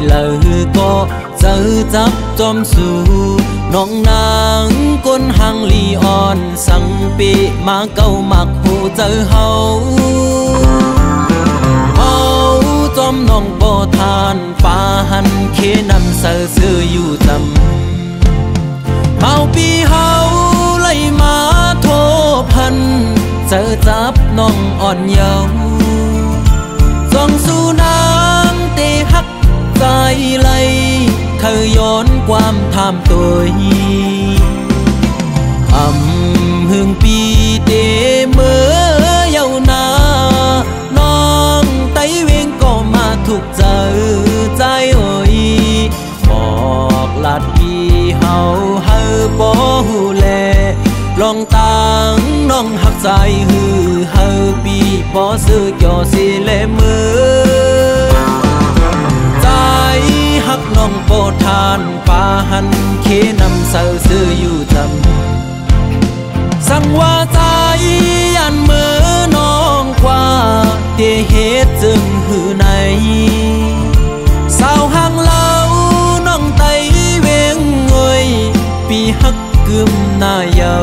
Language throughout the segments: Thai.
lời có giờ giáp tôm su nong nang con hàng li on sang pi mà câu mặc hồ giờ hậu hậu tôm nong bò than pha han khi năm sơ xưa yu tâm mau pi hậu lấy má thôพันgiờ giáp nong on nhau dòng su nang tê hắc dài lây khơiย้อนความทำตัวhương pi tê mơ yau naน้องไต้เวียงก็มาถูกเจอใจเอ่ยบอกลาดปีเฮาเฮาบ่ฮู้แลลองตังน้องหักใจฮือเฮาปีบ่ซื้อจ่อสิแลมือฮักน้องโปทานปาหันเคนำเสาซื้ออยู่จำสั่งว่าใจยันเมื่อน้องกว่าเตเหตุจึงหือในสาวห่างเล่าน้องไตเวงเงยปีฮักกึมหน้าเยา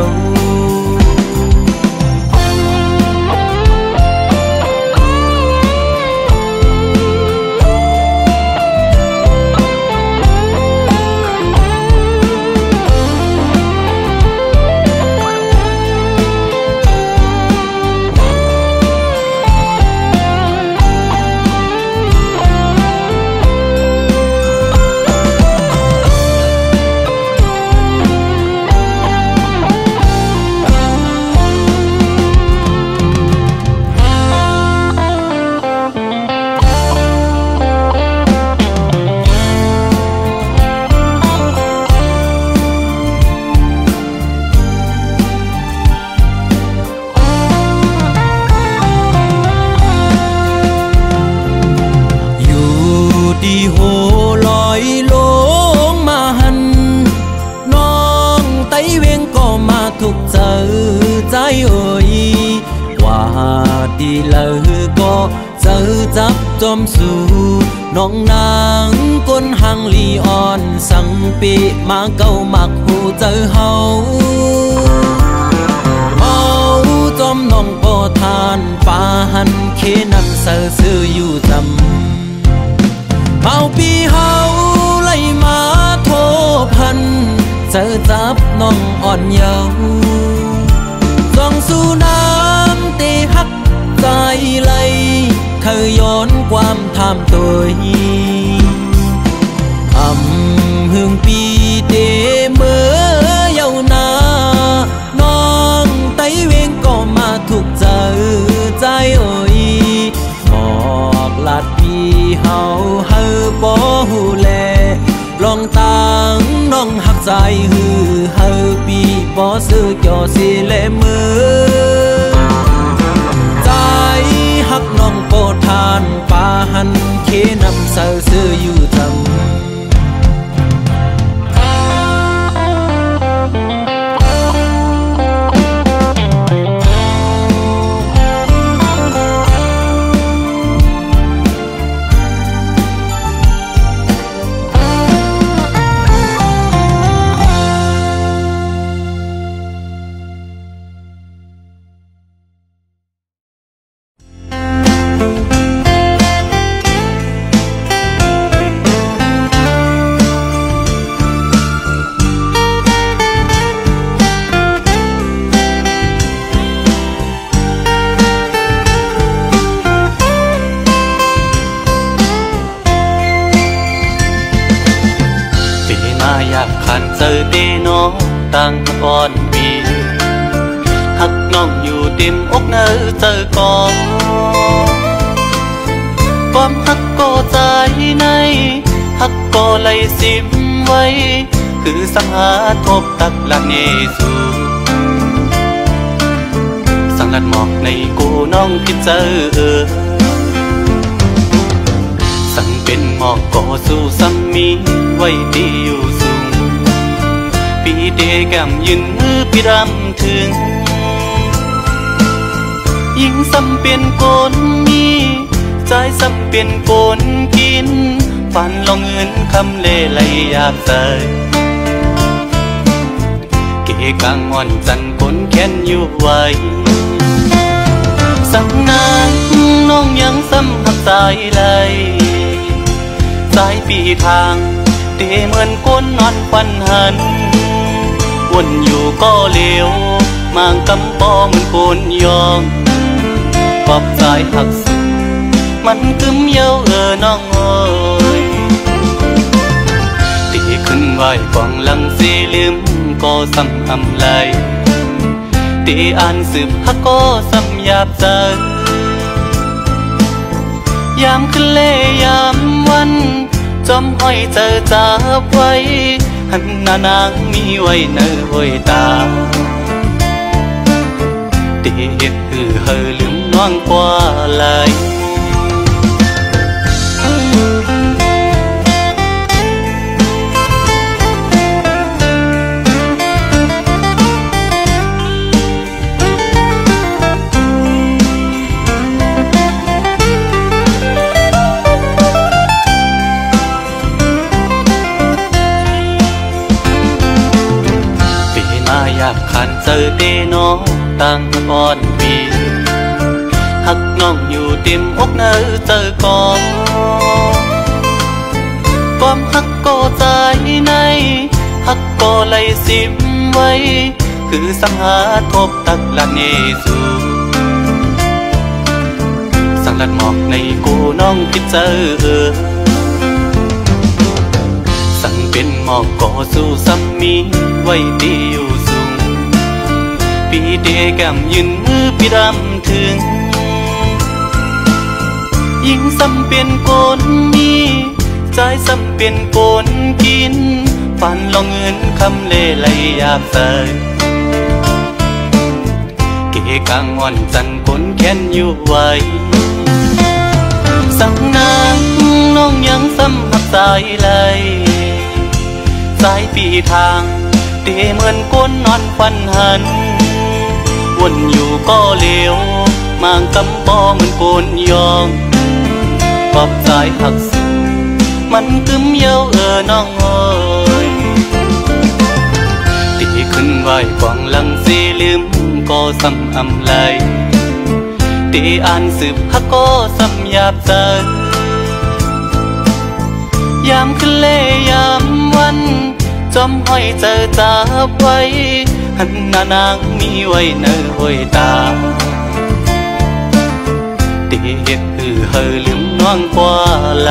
ถูกเจอใจเอ่ยว่าดีเลยก็เจอจับจอมสู่น้องนางก้นหังลีอ่อนสังปีมาเก้ามักหูเจอเฮาเมาจอมน้องบ่ทานปาหันเคนำเสอซื้ออยู่จำเมาปีเฮาไล่มาโทพันเจอจับน้องอ่อนเยาว์ส่องสู่น้ำเตฮักใจไหลเคยย้อนความทำตัวหึงปีเตเมื่อเยาว์นาน้องไต้เวงก็มาถูกเจอใจเอ่ยบอกลาดปีเฮาเฮาบ่ฮู้แลลองตังน้องหักใจฮือเฮาปีบ่ซื้อจ่อสิแลมือใจหักน้องโปทานปาหันเคนำเสาซื้ออยู่จำเจอเตน้องต่างก่อนปีหักน้องอยู่เต็มอกเนื้อเจอก่อนความหักก็ใจในหักก็ไหลซิมไว้คือสังหาทบตักหลักเนสูสังกัดหมอกในกูน้องคิดเจอสั่งเป็นหมอกก็สู้ซ้ำมีไว้ที่อยู่สูงปีเดแก้มยืนมือพี่รำถึงยิ่งซ้ำเปลี่ยนคนมีใจซ้ำเปลี่ยนคนกินพ ฝันลองเงินคำเล่ไหลอยากใส่เกกางอ่อนจันคนแค้นอยู่ไว้สังนานน้องยังซ้ำหักสายไหลสายปีทางเตเหมือนก้นนอนฟันหันวนอยู่ก็เลวมางกำปอเหมือนโกนยองปอบสายหักสุดมันกึมเย้าน้องเอ้ยตีขึ้นไหวกองลังสีลืมก็ซ้ำอำไลตีอ่านสืบฮักก็ซ้ำหยาบใจยามขึ้นเล่ยามวันจอมห้อยเจอจับไว้หันหน้านางมีไว้เนื้อห้อยตาตีเฮ็ดเฮอลืมน้องกว่าไหลอยากขันเจอเต้น้องตั้งก่อนปีหักน้องอยู่เต็มอกเนื้อเจอกองความหักก็ใจในหักก็ไหลสิบไว้คือสังหาทบตักละเนสูสังลัดหมอกในกูน้องคิดเจอสั่งเป็นหมอกก็สู้ซ้ำมีไว้ดีอยู่สูงปีเดแก้มยืนมือปีดำถึงยิ่งซ้ำเป็นโกนมีใจซ้ำเป็นโกนกินฝันลองเงินคำเล่ไหลอยากใส่เกกางอ่อนจันคนแค้นอยู่ไว้สังนางน้องยังซ้ำหักสายไหลสายปีทางเตเหมือนก้นนอนฟันหันวนอยู่ก็เลวมางกำปอเหมือนโกนยองปอบสายหักสุดมันกึมเย้าน้องเอ้ยตีขึ้นไหวกองลังสีลืมก็ซ้ำอำไลตีอ่านสืบฮักก็ซ้ำหยาบใจยามขึ้นเล่ยามวันจอมห้อยเจอจับไว้หันหน้านางมีไว้เนื้อห้อยตาตีเฮ็ดเฮอลืมน้องกว่าไหล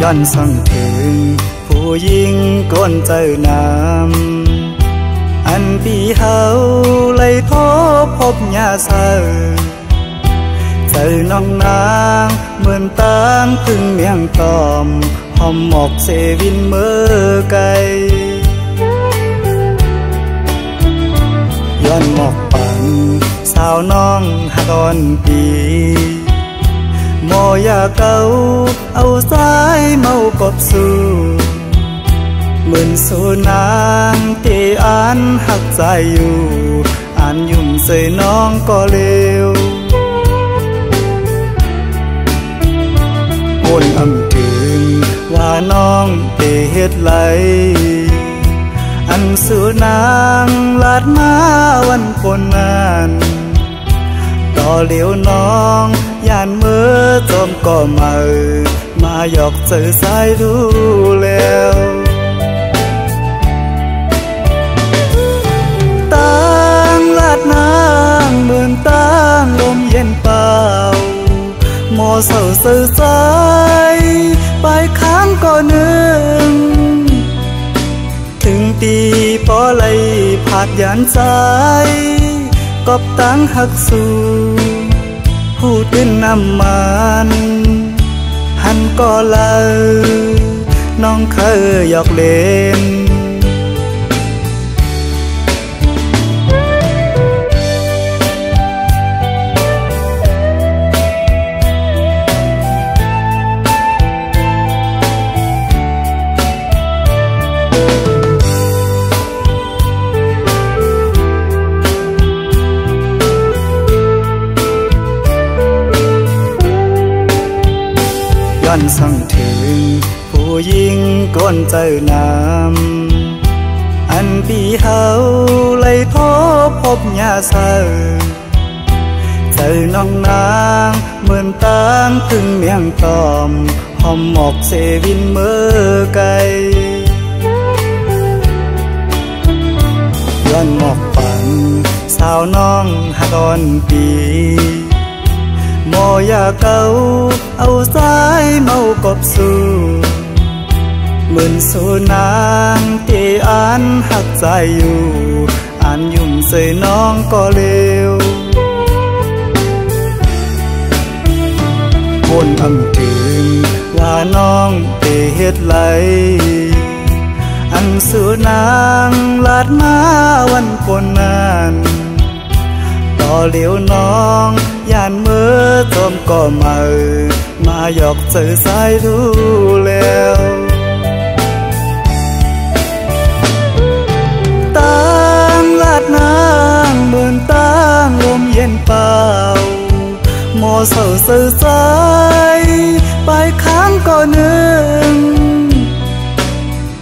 ย้อนสั่งถึงผู้หญิงก้นเจอน้ำอันพี่เฮาไล่ทบพบยาเสอเจอน้องนางเหมือนตามพึ่งเมียงตอมหอมหมอกเสวินเมื่อไกลย้อนหมอกปังสาวน้องหักอ่อนปีโมยาเก่าเอาสายเมากบสู่เหมือนสูนางที่อ่านหักใจอยู่อ่านยุ่มใส่น้องก็เลวโอนอำถึงว่าน้องเตเฮ็ดไหลอันสูนางลาดมาวันปนนานต่อเหลียวน้องยานเมื่อจอมก็มาหยอกเจอสายดูแล้วตั้งลาดนางเหมือนตั้งลมเย็นป่า มอเศร้าซื่อใจไปค้างก่อนหนึ่งถึงตีปอไหลผาดยานใจกอบตั้งหักสู่ผู้ตื่นน้ำมันหันก็เลยน้องเคยหยอกเล่นย้อนสั่งถึงผู้หญิงก้นเจอน้ำอันปีเฮาเลยทบพบยาเศร้าเจอน้องนางเหมือนตางถึงเมียงตอมหอมหมอกเซวินเมื่อไกลย้อนหมอกฝันสาวน้องหักอ่อนปีมอยาเก่าเอาสายเมากบสู่เหมือนสู่นางที่อ่านหักใจอยู่อ่านยุ่มใส่น้องก็เร็ววนอำถึงว่าน้องเตเฮ็ดไหลอันสู่นางลาดมาวันปนนานต่อเหลียวน้องย่านเมื่อจมก็มาหยอกเจอสายรู้แล้วตั้งลาดนางเหมือนตั้งลมเย็นเปล่าหมอเศร้าซื่อใจไปค้างก่อนหนึ่ง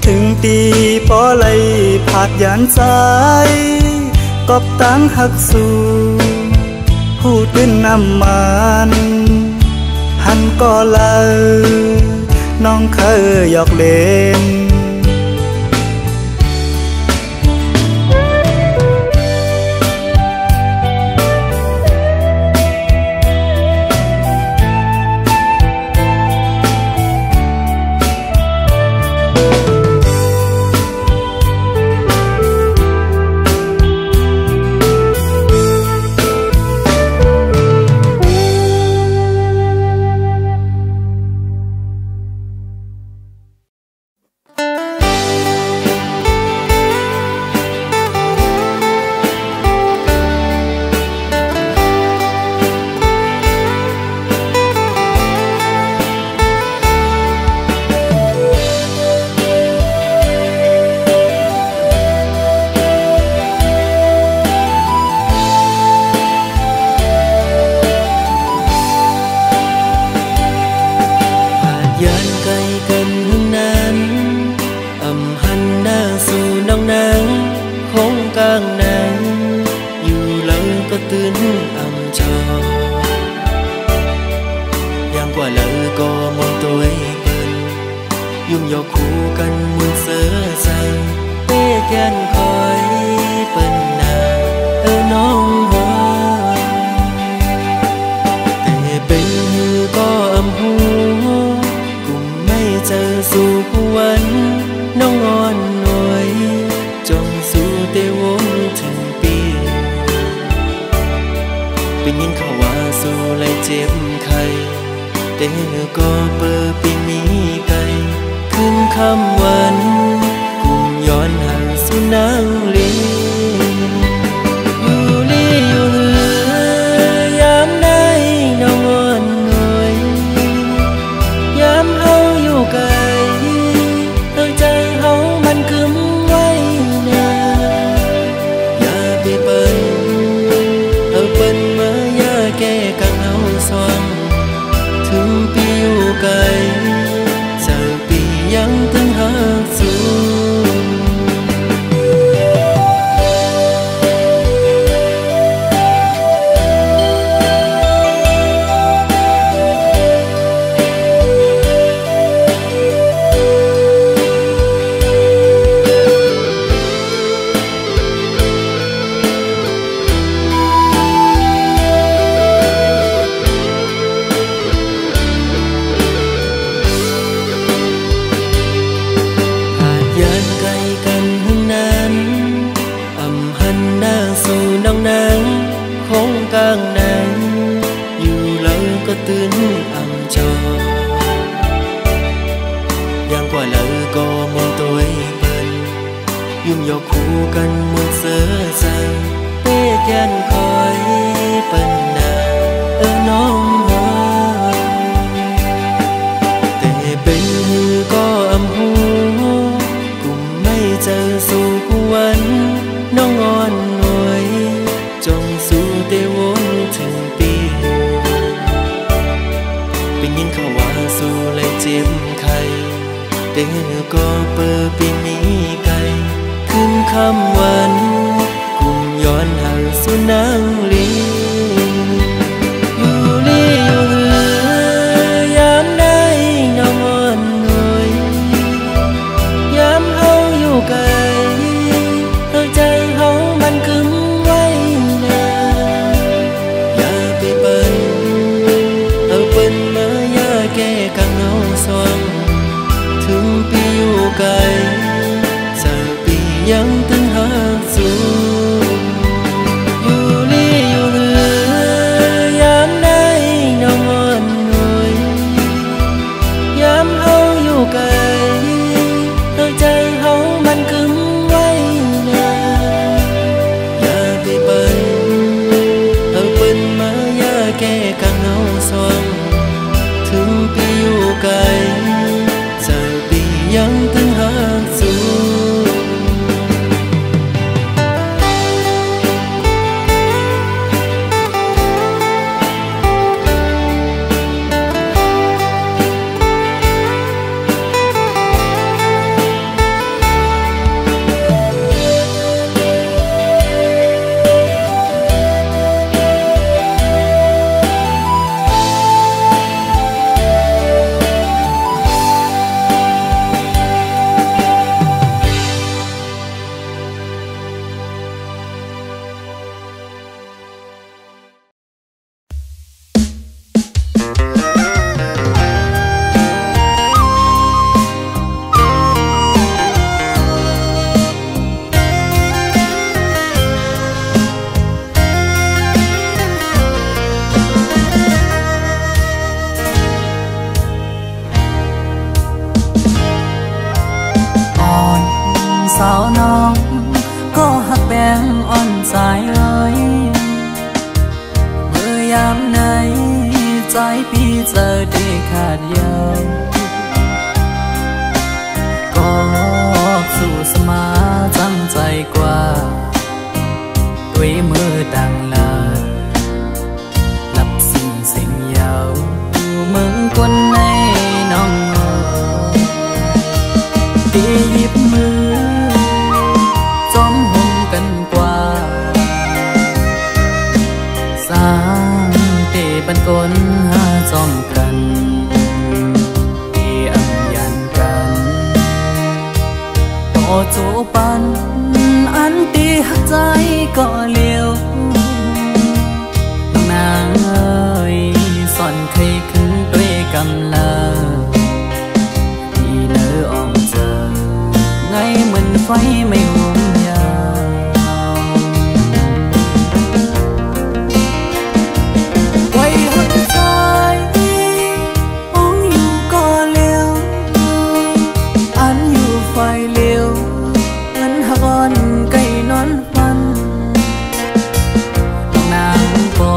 ถึงตีปอไหลผาดยานใจกอบตั้งหักสู่ผู้ตื่นน้ำมันหันก็เลยน้องเคยหยอกเล่น có tướng âm cho yang qua lỡ có mong tôi bên dùng dọc khu căn một sơ sơ bé gian khói bên nào ở nông hoa tề bên hư có âm hú cùng mây chờ su cu anh nó ngon ngồi trong su tê vốnถึงปีเป็นยินเขาว่าสู้เลยเจ็บใครแต่ก็เปิดปีนี้ไกลขึ้นคำวันกุมย้อนหาสู่นางลีอยู่ลีอยู่เหือยามได้น้องอ่อนหน่อยยามเฮาอยู่ไกลเฮาใจเฮามันคึมไว้นาอย่าไปเปิ้นเอาเปิ้นมาอย่าแก้กังเฮาสว่างถึงปีอยู่ไกลจะปียังตึงหาสู่อยู่ลีอยู่เหือยามได้น้องอ่อนหน่อยยามเฮาอยู่ไกลเฮาใจเฮามันคึมไว้นาอย่าไปเปิ้นเอาเปิ้นมาอย่าแก้กังเฮาสว่างถึงปีอยู่ไกลยังตึงหาสู่สาวน้องก็หักแบงอ่อนใจเอ้ยเมื่อยามไหนใจพี่เจอได้ขาดยาวก็สู้สมาจำใจกว่าด้วยมือดังลาหลับสิ่งเสียงยาวมึงคนในน้องตีหยิบมือจอมหงกันกว่าสร้างเตบันกลหาจอมกันตีอังยันกันต่อจูปันอันตีหักใจก็เลี้ยวนางเอ้ยสอนเคยขึ้นด้วยกำลังที่เนื้ออ่อนเจอไงเหมือนไฟไม่ห่มยาวไว้หักใจมองอยู่ก็เลี้ยวอันอยู่ไฟเลี้ยวเงินหักอ่อนไก่นอนฟันนางก็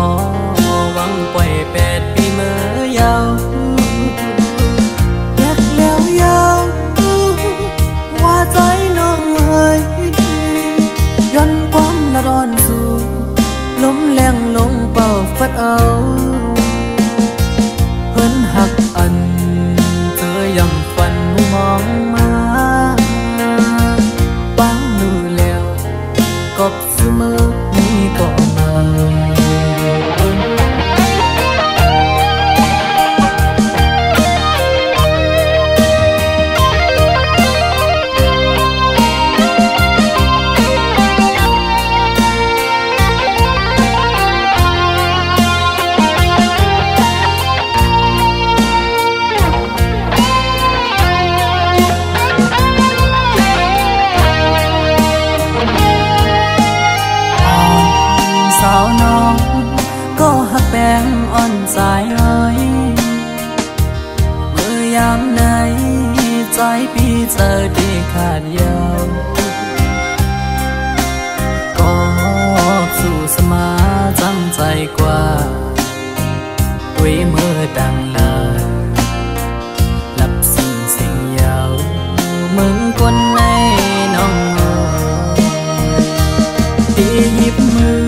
หวังปล่อย8 ปีเมื่อยาวอยากแล้วยาวว่าใจน้องเอ้ยย้อนความละร้อนสู่ลมแรงลงเป่าฟัดเอาเพิ่นหักอันเธอยำฟันหูมองมาปังมือแล้วกบเสมอนี่ก็มาสาวน้องก็หักแบงอ่อนใจเอ้ ามไหนใจพี่เจอที่ขาดยาวก็สู่สมาจำใจกว่าด้วยมือดังลาหลับสิ่งยาวมึงคนในน้องตีหยิบมือ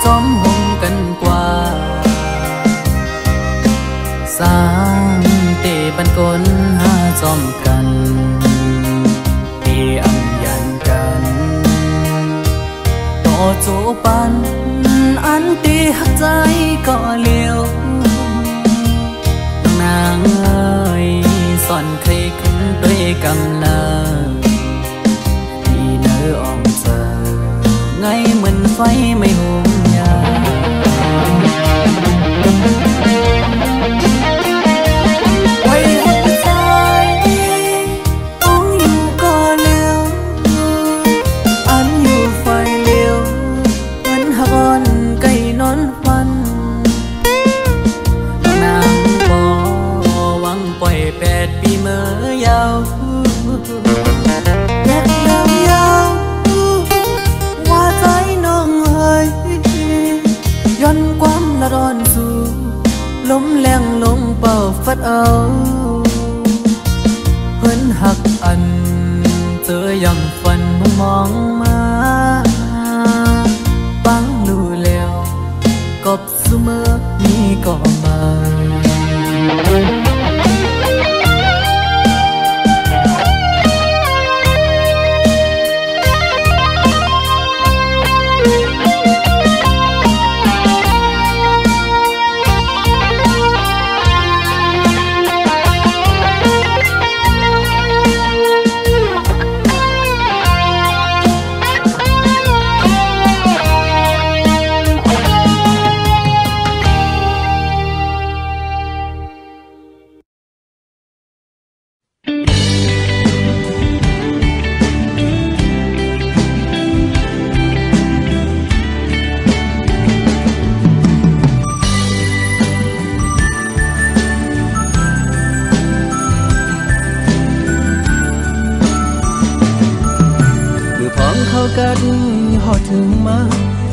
จอมหงกันกว่าสร้างเตบันกลหาจอมกันเตอำยันกันต่อจูปันอันตีหักใจก็เลี้ยวน้องนางเอ้ยสอนใครขึ้นด้วยกำลังที่เนื้ออ่องเจอไงเหมือนไฟไม่หุมยาไว้หัวใจต้องอยู่ก็เลี้ยวอันอยู่ไฟเลี้ยวเหมือนหอนไก่นอนฟันนางบ่หวังปล่อย8 ปีเมื่อยาวอยากยาวว่าใจน้องเอ้ยย้อนความละร้อนสู่ลมแรงลงเป่าฟัดเอาเพิ่นหักอันเจอยำฟันมองมาปังรู้แล้วกบเสมอนี่ก็มากันหอดถึงมา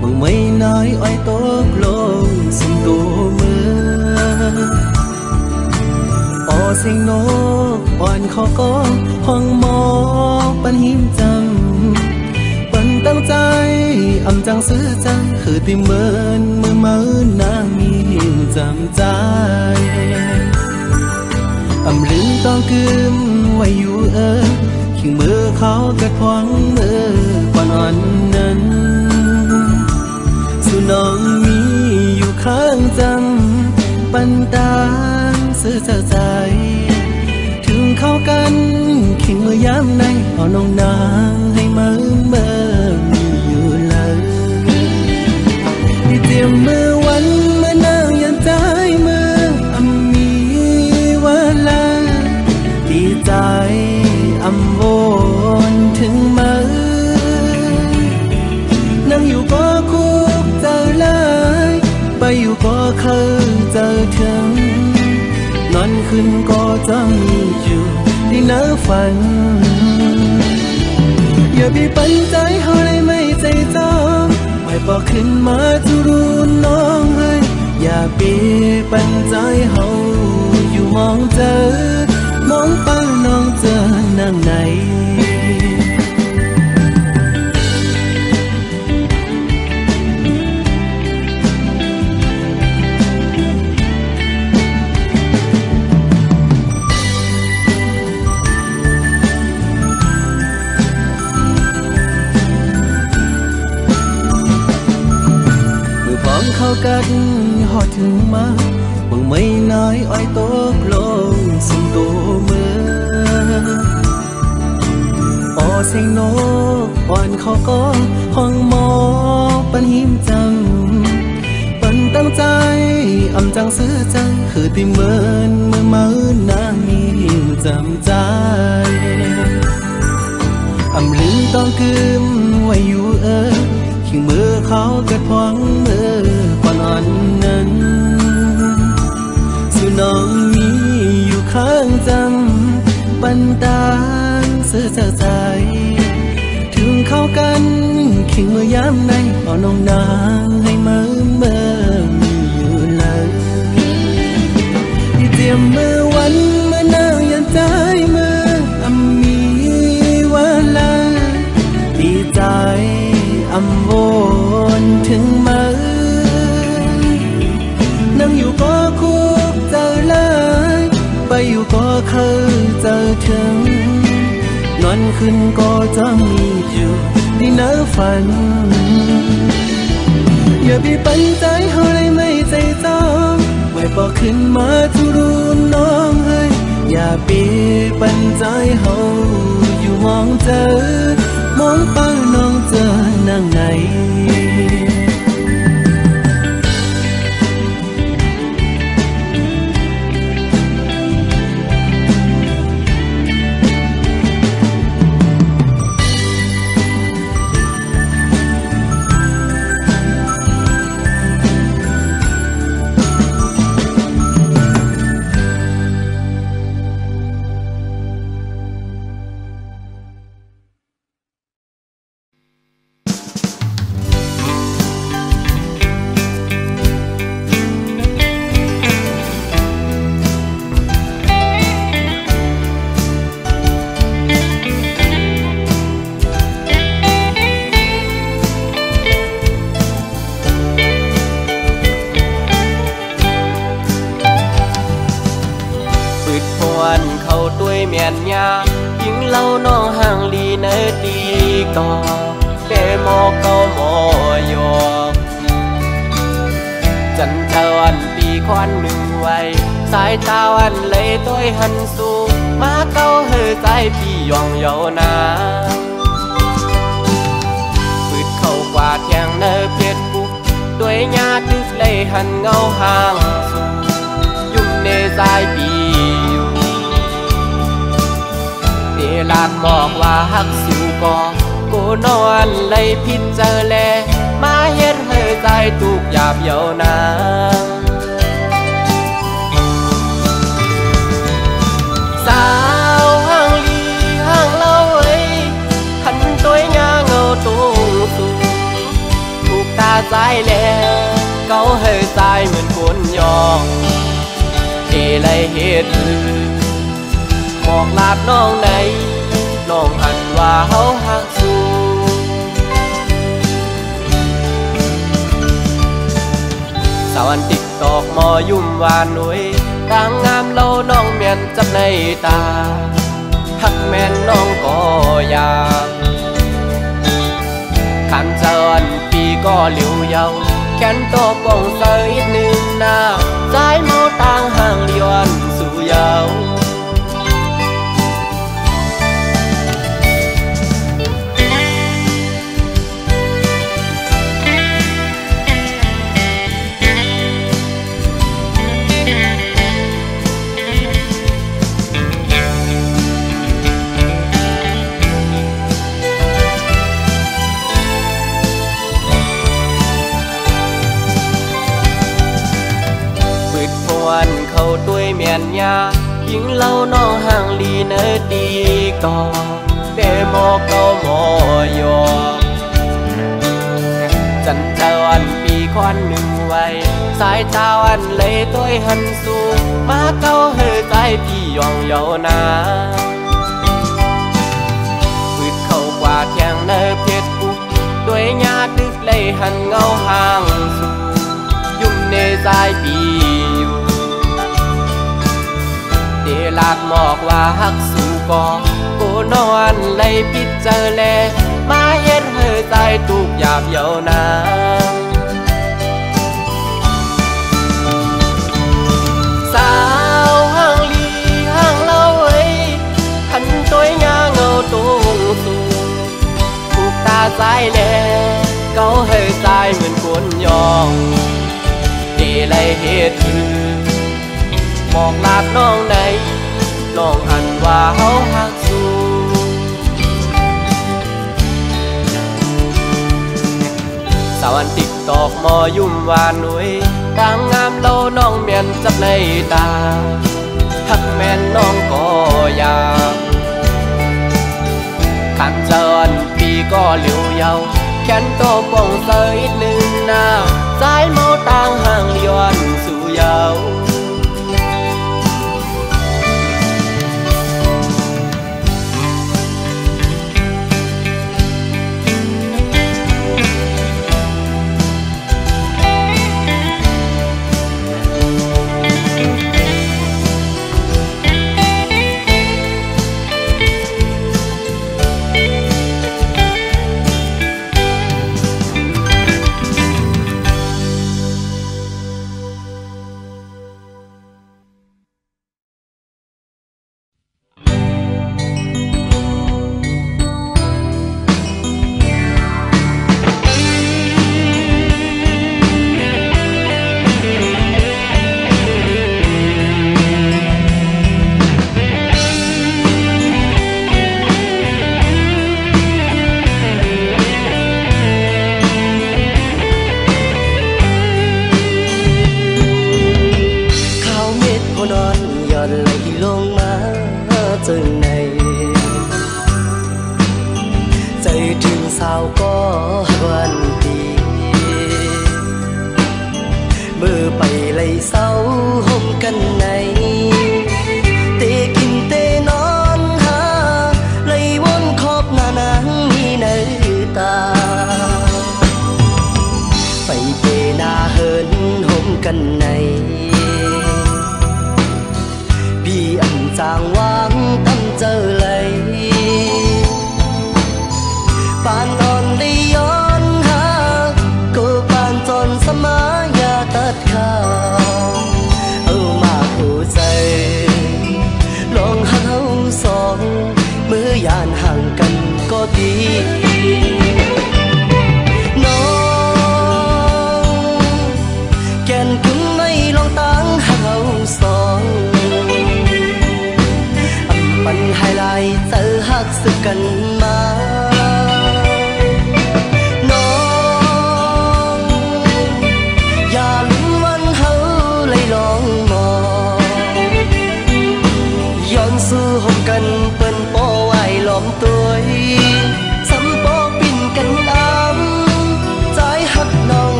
มึงไม่น้อยอ้อยตกลงสุ่มตัวมืออ่อเสียงนกอ่อนขอก็ห้องหมอปันหิมจำปันตั้งใจอำจังซื้อจังคือติเมินมือมือนางมีหิมจำใจอำลืมต้องกึมไว้อยู่ขิงมือเขากระทวงมือก่อนอ่อนนั้นสู่น้องมีอยู่ข้างจำปันตางซื้อเจ้าใจถึงเข้ากันขิงมือยามในเอาน้องนางให้มืออยู่เลยที่เตรียมมือวันเมื่อนางยันใจมือมีเวลาดีใจอำวนถึงมือนั่งอยู่ก็คุกเจอเลยไปอยู่ก็เคยเจอถึงนอนขึ้นก็จะมีอยู่ที่เนื้อฝันอย่าไปปันใจเขาเลยไม่ใจจองไม่บอกขึ้นมาจะรู้น้องเลยอย่าไปปันใจเขาอยู่มองเจอมองเป้าน้องเจอนั่งไหนเข้ากันหอดถึงมามึงไม่น้อยอ้อยตกลงสุ่มตัวมืออ่อเสียงนกอ่อนเขาก็ห้องหมอปันหิมจำปันตั้งใจอำจังซื้อจังคือติเมินมือมือนางมีหิมจำใจอำลืมต้องกึมไว้อยู่ขิงมือเขากระทวงมือก่อนอ่อนนั้นสู่น้องมี ต่างเสื้อใจถึงเข้ากันขิงเมื่อยามในเอาน้องนางให้เมื่อยู่เลยที่เตรียมมือวันเมื่อนางยันใจมือมีวันละดีใจโวนถึงมือนั่งอยู่ก็คุกเจอเลยไปอยู่ก็เคยเจอถึงนอนขึ้นก็จะมีอยู่ในเนื้อฝันอย่าไปปันใจเขาเลยไม่ใจจ้องไว้บอกขึ้นมาทุรุนน้องเฮ้ยอย่าไปปันใจเขาอยู่มองเจอมองไปน้องเจอนั่งไหนยิงเล่าน้องห่างลีเนดีก็เดโมก็โมยอกจันเจ้าอันปีควันหนึ่งไว้สายตาอันเลยต้อยหันสู่มาเก้าเฮอใจพี่ยองเยานาปืดเข้ากว่าเทียงเนอเพียดบุกด้วยญาติเลยหันเงาห่างสู่ยุ่งในใจพี่ลากบอกว่าฮักสิวก็กูนอนเลยพิจารแลมาเฮ็ดให้ใจทุกหยาบเยานาสาวห่างลีห่างเล่าเอ้ยขันตัวหญ้าเงาตูสูถูกตาใจแล้วเก้าให้ใจเหมือนคนยองเอเลยเฮ็ดบอกลาดน้องไหนน้องหันว่าเฮาหักสู้สาวอันติ๊กตอกมอยุ่มวานหนุ่ยต่างงามเล่าน้องเมียนจับในตาหักแม่นน้องก็อยากขันเจอันปีก็เหลียวเยาแขนโตกองเสยอีกหนึ่งหน้าใจเมาต่างห่างเลียวสู่เยาเขาด้วยเมียนยายิงเล่าน้องห่างลีเนดีก็เดโมก็โมยอกจันเจ้าอันปีควันหนึ่งไว้สายตาอันเลยต้อยหันสู่มาเก้าเฮอใจพี่ยองเยานาปืดเข้ากว่าเทียงเนเพชรบุกด้วยญาติเลยหันเงาห่างสู่ยุ่มในใจพี่เดลากหมอกว่าฮักสู่ก็กูนอนเลยพิจารแลมาเฮ็ดให้ใจทุกหยาบเยานาสาวห่างลีห่างเล่าเอ้ยขันตัวหญ้าเงาตูสูถูกตาใจแลเก้าให้ใจเหมือนคนยองเดเลยเฮ็ดบอกลาดน้องไหนน้องหันว่าเฮาหักสู้สาวอันติ๊กตอกมอยุ่มวานหนุ่ยต่างงามเล่าน้องเมียนจับในตาหักแม่นน้องก็อยาก ขันเจินปีก็เหลียวยาวแขนโตป่องเสยหนึ่งหน้าสายเมาต่างห่างย้อนสู่ยาว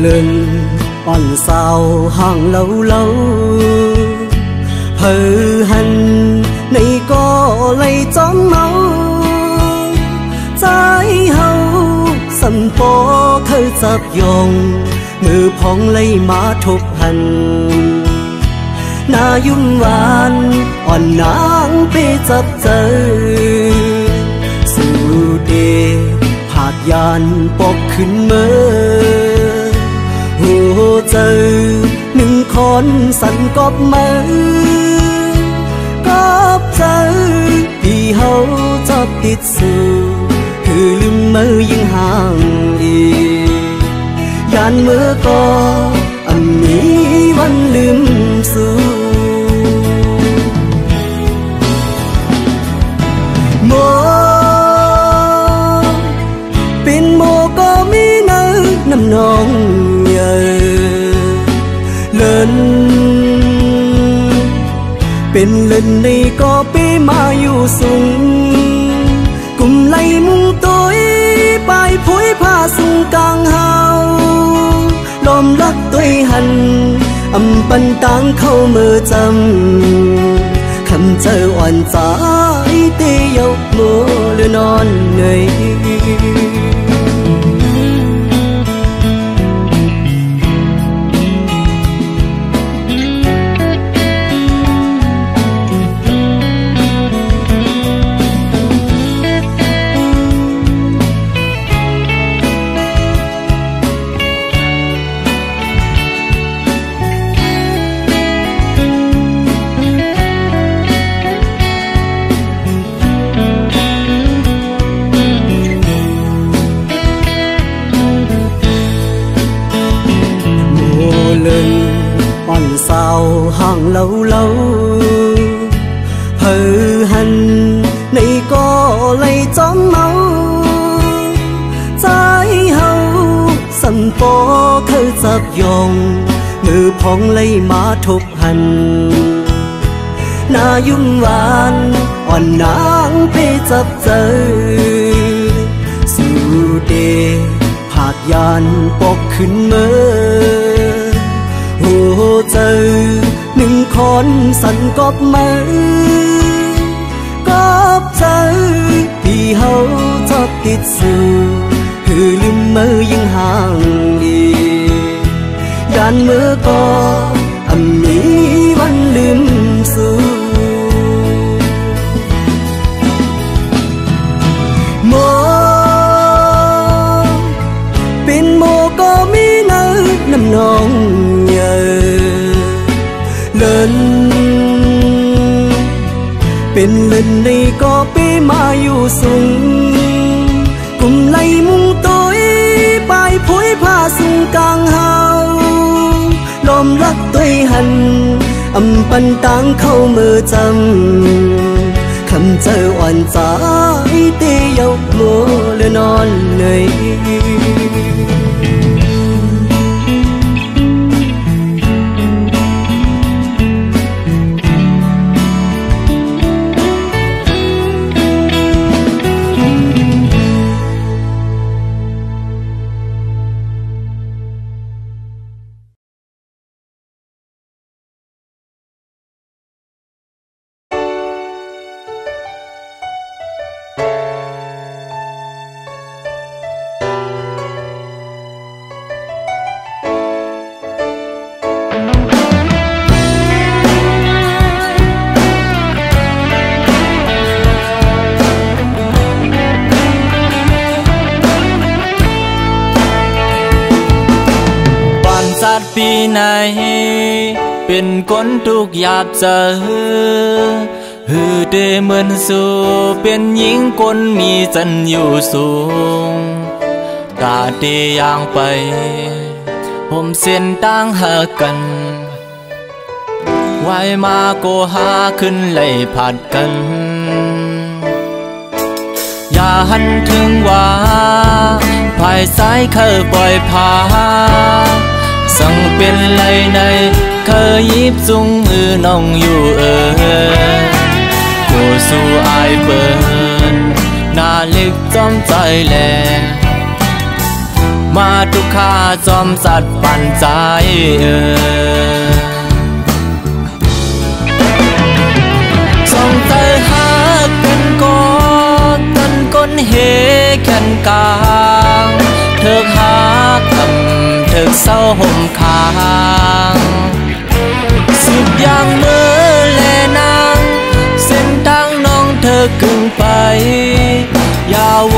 lần on sao hàng lâu lâu hờ hành này có lấy chóng máu trái hậu sầm po khơi dập dòng ngư phong lấy má thục hành na dung van on nắng pe dập dơ su đề hạt yànปอกขึ้นเมื่อหัวใจหนึ่งคนสั่นกอบมือกอบใจที่เขาจะติดสู่คือลืมมือยิ่งห่างอียานเมื่อก็อันนี้วันลืมสู่โมเป็นโมก็มีเนื้อน้ำนองใหญ่เลินเป็นเลินในก็ไปมาอยู่สูงกุมไล่มุงตัวไปพุ้ยผ้าสูงกลางเฮาลมรักตัวหันอำปันตังเข้ามือจำคำเจออ่อนใจเตยกมือหรือนอนเหนื่อยsao hàng lâu lâu hờ hành này có lấy chóng máu trái hậu sầm po khơi dập dòng ngư phong lấy má thục hành na dung van on nắng pe dập dơ su đề hạt yànปอกขึ้นเมื่อหัวใจหนึ่งคนสั่นกอบมือกอบใจที่เขาจะติดสู่คือลืมมือยิ่งห่างอียานมือก็อันนี้วันลืมสู่โมเป็นโมก็มีเนื้อน้ำนองเลินเป็นเลินในก็ไปมาอยู่สูงกุมไล่มุงตัวไปพุ้ยผ้าสูงกลางเฮาลมรักตัวหันอำปันตังเข้ามือจำคำเจออ่อนใจเตยกมือหรือนอนเหนื่อยปีไหนเป็นคนทุกหยาบเจอฮือเดเหมือนสู่เป็นหญิงคนมีจันอยู่สูงกาเดย่างไปผมเส้นต่างหากันไว้มาโกหาขึ้นไล่ผัดกันอย่าหันถึงว่าภายซ้ายเคยปล่อยพาสั่งเป็นไรในเคยยิบจุงมือน้องอยู่โกสู่อายเปินหน้าเล็กจอมใจแล มาทุกข้าจอมสัตว์ปั่นใจส่งใจหากันก่อนตันก้นเฮแขนกลางเถิกหาคำเถิกเศร้าห่มคางสืบอย่างเมื่อแลนางเส้นทางน้องเธอกึ่งไปอย่าว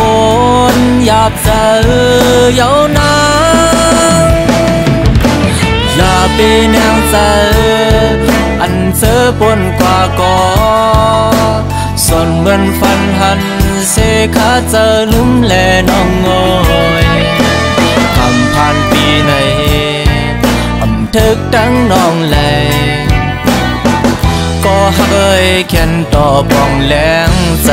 นอย่าเจอเยาวนางอย่าเป็นแนวเจออันเจอปนกว่าก่อส่วนเหมือนฟันหันเสขาเจอลุ่มแลน้องงอยคำผ่านปีในอำทึกดังน้องแลก็เคยเขียนต่อปองแหลงใจ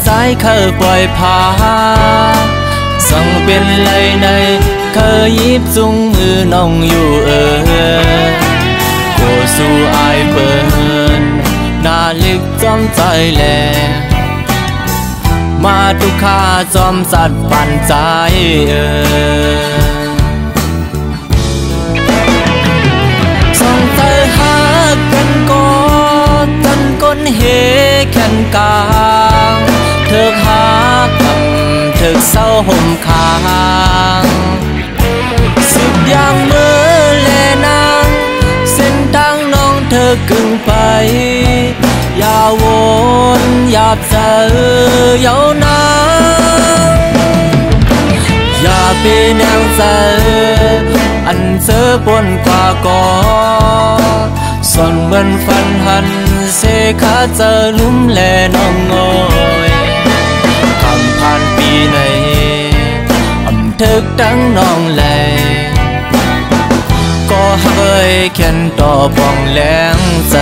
สายเคยปล่อยพาส่งเป็นเลยในเคยยิบจุงมือน้องอยู่โกสู่อายเปินน่าลึกจอมใจแลมาทุกข้าจอมสัตว์ปั่นใจส่งใจหากันก่อนตันก้นเฮแขนกลางเถิกหาคำเถิกเศร้าห่มคางสืบอย่างเมื่อแลนางเส้นทางน้องเธอกึ่งไปอย่าวนอย่าเจอเยาวนางอย่าเป็นแนวเจออันเจอปนกว่าก่อส่วนเหมือนฟันหันเสขาเจอลุ่มแลน้องงอยคำผ่านปีในอำทึกดังน้องแลก็เคยเขียนต่อปองแหลงใจ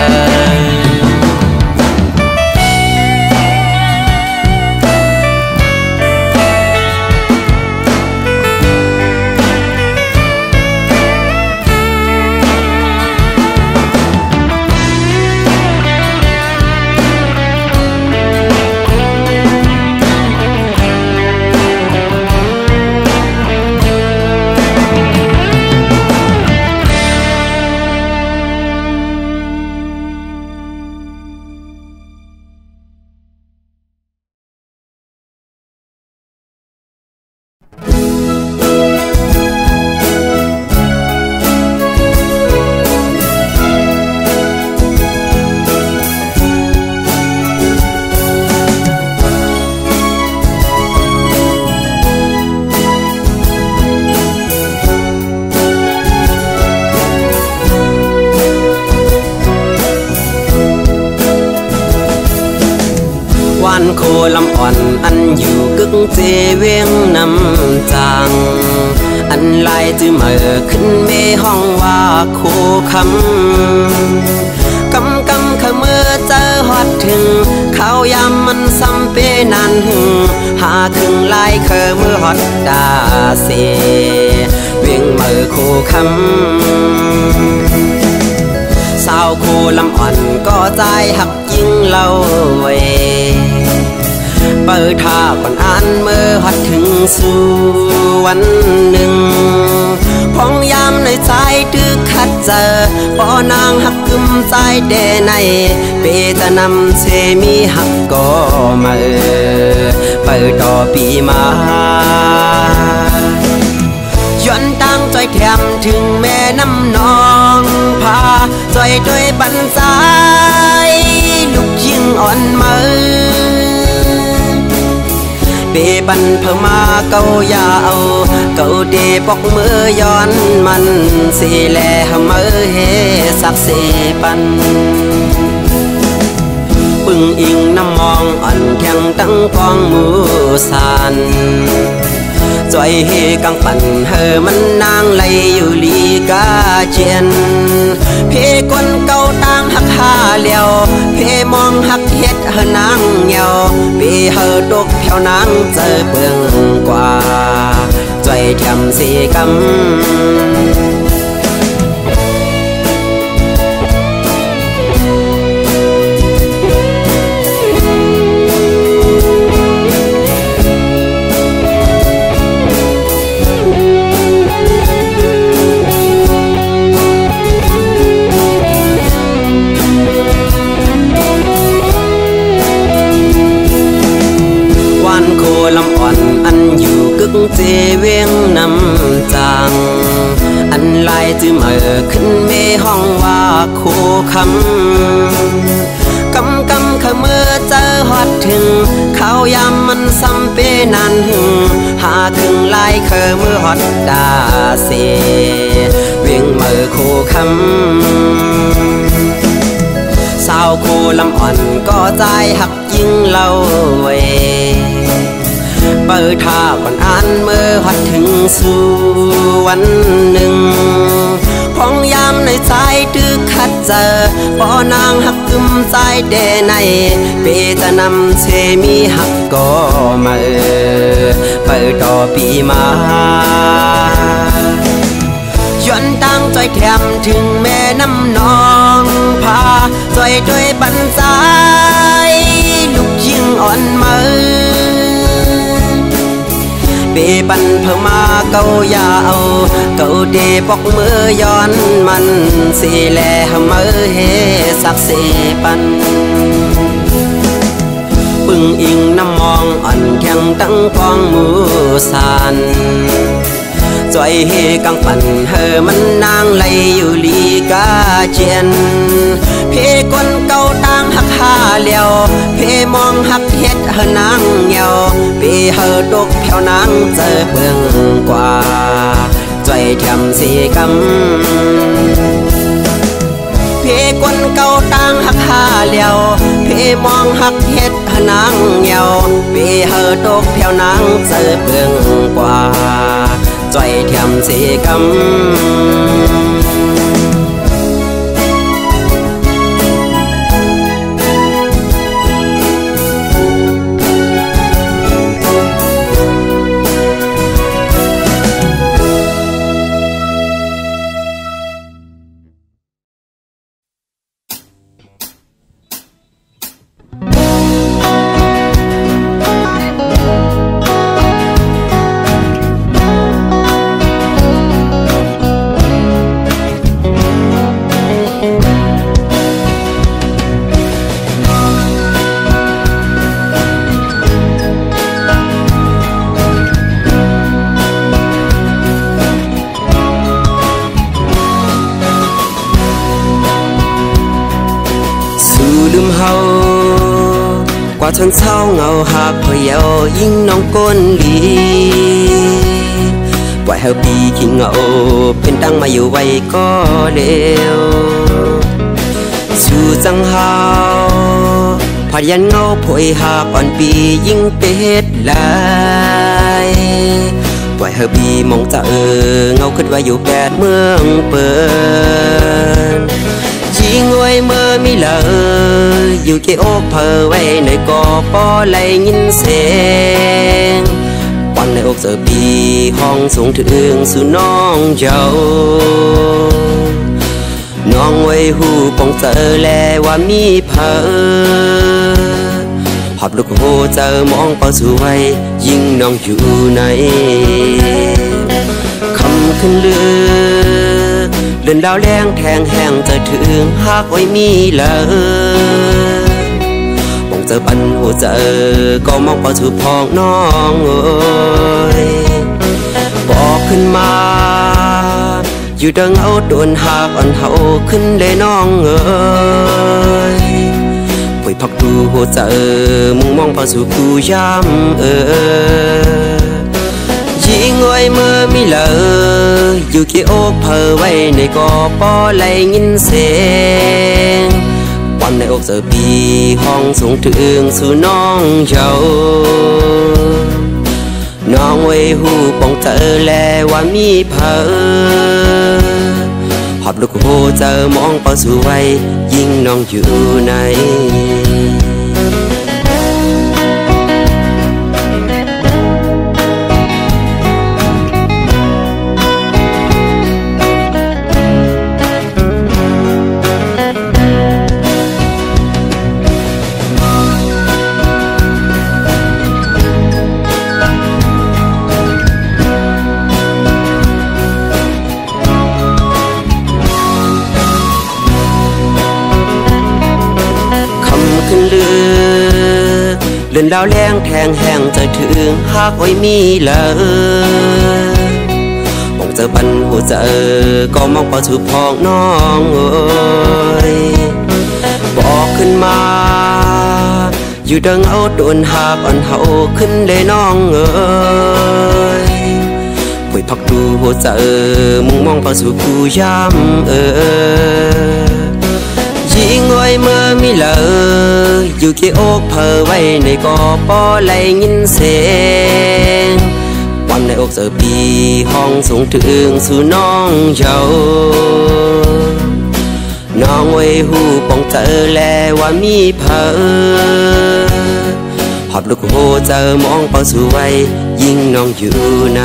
โคลำอ่อนอันอยู่กึกเจเวียงนำจางอันลายจื้อเมื่อขึ้นเมห้องว่าโคคำกำขมือเจอฮอดถึงข้าวยามมันซ้ำเปนันหาครึ่งลายเคอมือฮอดดาเสเวียงเมื่อโคคำสาวโคลำอ่อนก็ใจหักยิ่งเล่าเวเปิดท่าก่อนอ่านเมื่อหัดถึงสู่วันหนึ่งพองยามในใจตึกขัดเจอปอนางหักกึมใจเดในเปจะนำเชมีหักก็มาเปิดต่อปีมาย้อนตั้งใจแถมถึงแม่น้ำนองพาใจด้วยบันใจลูกยิ่งอ่อนมือเปบันเพิ่มมาเกายาวเกาเดปอกมือย้อนมันสีแลมือเฮสักเสปันปึงอิงน้ำมองอ่อนแข็งตั้งกองมือสาน จอยเฮกังปั่นเฮอมันนางไหลอยู่ลีกาเจียนเพกวนเก่าต่างหักหาเลียวเพมองหักเฮ็ดเฮอนางเหี่ยวเพเฮอดกแผ่วนางเจอเปืองกว่าจอยแถมสีกำลำอ่อนอันอยู่กึกเจเวียงน้ำจางอันลายจื้อเมื่อขึ้นเมห้องว่าโคคำกำขมือเจอฮอดถึงข้าวยามมันซ้ำเปนันหาถึงลายเคอมือฮอดดาเสเวียงเมื่อโคคำสาวโคลำอ่อนก็ใจหักยิ่งเล่าเวเปิดท่าก่อนอ่านเมื่อหัดถึงสู่วันหนึ่งพองยามในใจตึกขัดเจอปอนางหักกึมใจเดในเปจะนำเชมีหักก็มาเปิดต่อปีมาย้อนตั้งใจแถมถึงแม่น้ำนองพาใจด้วยบันใจลูกยิ่งอ่อนมือเปปันเพิ่มมาเก่ายาเอาเก่าเดปอกมือย้อนมันสีแลมือเฮสักสีปันปึงอิงน้ำมองอ่อนแข็งตั้งพองมือสันจอยเฮกังปั่นเฮอมันนางไหลอยู่ลีกาเจียนเพกวนเก่าต่างหักหาเลียวเพมองหักเฮ็ดเฮอนางเหี่ยวเพเฮอดกแผ่วนางเจอเปืองกว่าจอยแถมสีกำเพกวนเก่าต่างหักหาเลียวเพมองหักเฮ็ดเฮอนางเหี่ยวเพเฮอดกแผ่วนางเจอเปืองกว่าจอยแถมสีกำชนเศร้าเงาหักพะเยายิ่งน้องก้นลีปล่อยเฮาปีขี้เงาเป็นตั้งมาอยู่ไว้ก็เร็วสู่จังเฮาพายันเงาพอยหักอ่อนปียิ่งเป็ดลายปล่อยเฮาปีมองจะเงาขึ้นไว้อยู่แปดเมืองเปิดยิ่งไว้เมื่อมีเลยอยู่เกี่ยวเพอไว้ในกอปอไหลยินเสียงวันในอกเจอปีห้องสูงถึงสู่น้องเจ้าน้องไว้หูปองเจอแลว่ามีเพอหอบลูกโหเจอมองเป้าสู่ไว้ยิ่งน้องอยู่ในคำขึ้นเลือเดินดาวแรงแทงแห้งจะถึงหากไว้มีเลยมองเจอปันหัวเจอก็มองเป้าสู่พองน้องเอ้ยบอกขึ้นมาอยู่ดังเอาโดนหากอ่อนเฮาขึ้นเลยน้องเอ้ยปล่อยพักดูหัวเจอมุ่งมองเป้าสู่ผู้ย้ำยิ่งไว้เมื่อมีเลยอยู่เกี่ยวเพอไว้ในกอปอไหลยินเสียงวันในอกเจอปีห้องสูงถึงสู่น้องเจ้า น้องไว้หูปองเธอแลว่ามีเพอหอบลูกโหเจอมองเป้าสวยยิ่งน้องอยู่ในขึ้นเลื่อนดาวแรงแทงแห้งจะถึงหากไว้มีเลยมองเจอปันหัวเจอก็มองเป้าถูกพองน้องเอ้ยบอกขึ้นมาอยู่ดังเอาโดนหากอ่อนเฮาขึ้นเลยน้องเอ้ยคุยพักดูหัวเจอมึงมองเป้าถูกกูย้ำเอ้ยยิ่งไว้เมื่อมีเลยอยู่กี่อกเพอไว้ในกอปอไหลยินเสียงความในอกเจอปีห้องสูงถึงสู่น้องเจ้าน้องไว้หูปองเจอแลว่ามีเพอหอบลูกโหเจอมองเป้าสวยยิ่งน้องอยู่ใน